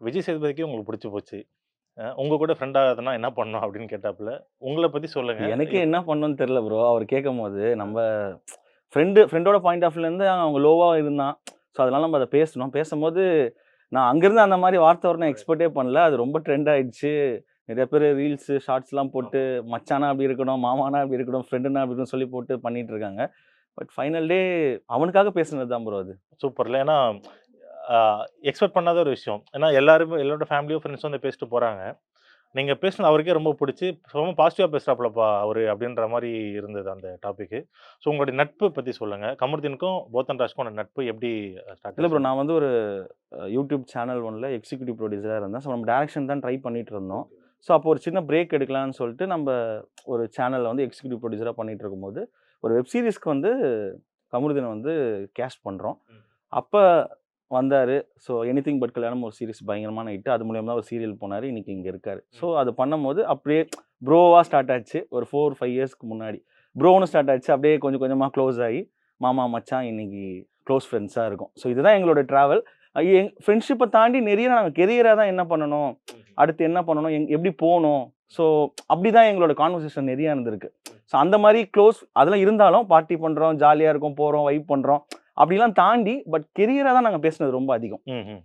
விஜய் சேதுபதிக்கு உங்களுக்கு பிடிச்சு போச்சு. உங்க கூட ஃப்ரெண்ட் ஆகாதுன்னா என்ன பண்ணணும் அப்படின்னு கேட்டாப்புல. உங்கள பத்தி சொல்லுங்க. எனக்கே என்ன பண்ணணும்னு தெரியல ப்ரோ. அவர் கேட்கும்போது, நம்ப ஃப்ரெண்டோட பாயிண்ட் ஆஃப் வியூலேருந்து அவங்க லோவா இருந்தான். ஸோ, அதனால நம்ம அத பேசணும். பேசும்போது நான் அங்கருந்து அந்த மாரி வார்த்தை வரும்னு எக்ஸ்பெக்ட்டே பண்ணல. அது ரொம்ப ட்ரெண்ட் ஆயிடுச்சு. நெறைய பேரு ரீல்ஸு, ஷார்ட்ஸ்லாம் போட்டு மச்சானா அப்படி இருக்கணும், மாமானா அப்படி இருக்கணும், ஃப்ரெண்டுனா அப்படி இருக்கணும்னு சொல்லி போட்டு பண்ணிட்டு இருக்காங்க. பட் ஃபைனல் டே அவனுக்காக பேசுனது தான் ப்ரோ அது. சூப்பர்ல. ஏன்னா அ எக்ஸ்பெக்ட் பண்ணாத ஒரு விஷயம். ஏன்னா எல்லாருமே எல்லாரோட ஃபேமிலியும், ஃப்ரெண்ட்ஸும் வந்து பேசிட்டு போறாங்க. நீங்க பேசுனது அவருக்கே ரொம்ப புடிச்சு, ரொம்ப பாசிட்டிவா பேசுறாப்புலப்பா அவரு அப்படின்ற மாரி இருந்தது அந்த டாபிக்கு. ஸோ உங்களுடைய நட்பு பத்தி சொல்லுங்க. கமருதீனுக்கும் போத்தன் ராஜ்க்கும் நட்பு எப்படி ஸ்டார்ட் இல்ல ப்ரோ ஆச்சு? நான் வந்து ஒரு யூடியூப் சேனல் ஒண்ணுல எக்ஸிக்யூட்டிவ் ப்ரொடியூசரா இருந்தேன். ஸோ நம்ம டைரக்ஷன் தான் ட்ரை பண்ணிட்டு இருந்தோம். ஸோ அப்போ ஒரு சின்ன பிரேக் எடுக்கலான்னு சொல்லிட்டு நம்ப ஒரு சேனல்ல வந்து எக்ஸிக்யூட்டிவ் ப்ரொடியூசரா பண்ணிட்டு இருக்கும்போது, ஒரு வெப் சீரிஸ்க்கு வந்து கமருதீன வந்து கேஸ்ட் பண்றோம். அப்ப வந்தாரு. ஸோ எனிதிங் பட் கல்யாணம் ஒரு சீரிஸ் பயங்கரமான ஹிட். அது மூலியமா தான் ஒரு சீரியல் போனாரு. இன்னைக்கு இங்க இருக்காரு. ஸோ அது பண்ணும்போது அப்படியே ப்ரோவா ஸ்டார்ட் ஆச்சு. ஒரு 4, 5 இயர்ஸ்க்கு முன்னாடி. ப்ரோன்னு ஸ்டார்ட் ஆச்சு. அப்படியே கொஞ்சம் கொஞ்சமா க்ளோஸ் ஆயி, மாமா, மச்சான் இன்னைக்கு க்ளோஸ் ஃப்ரெண்ட்ஸா இருக்கோம். ஸோ இதுதான் எங்களோட ட்ராவல். எங் ஃப்ரெண்ட்ஷிப்ப தாண்டி நிறைய நாங்க கெரியரா தான் என்ன பண்ணணும்? அடுத்து என்ன பண்ணணும்? எப்படி போணும்? ஸோ அப்படிதான் எங்களோட கான்வர்சேஷன் நிறைய இருந்திருக்கு. ஸோ அந்த மாரி க்ளோஸ் அதெல்லாம் இருந்தாலும் பார்ட்டி பண்றோம், ஜாலியா இருக்கோம், போறோம், வைப் பண்றோம். அப்படிலாம் தாண்டி பட் கெரியரா தான் நாங்க பேசினது ரொம்ப அதிகம். ம்ஹ்ம்.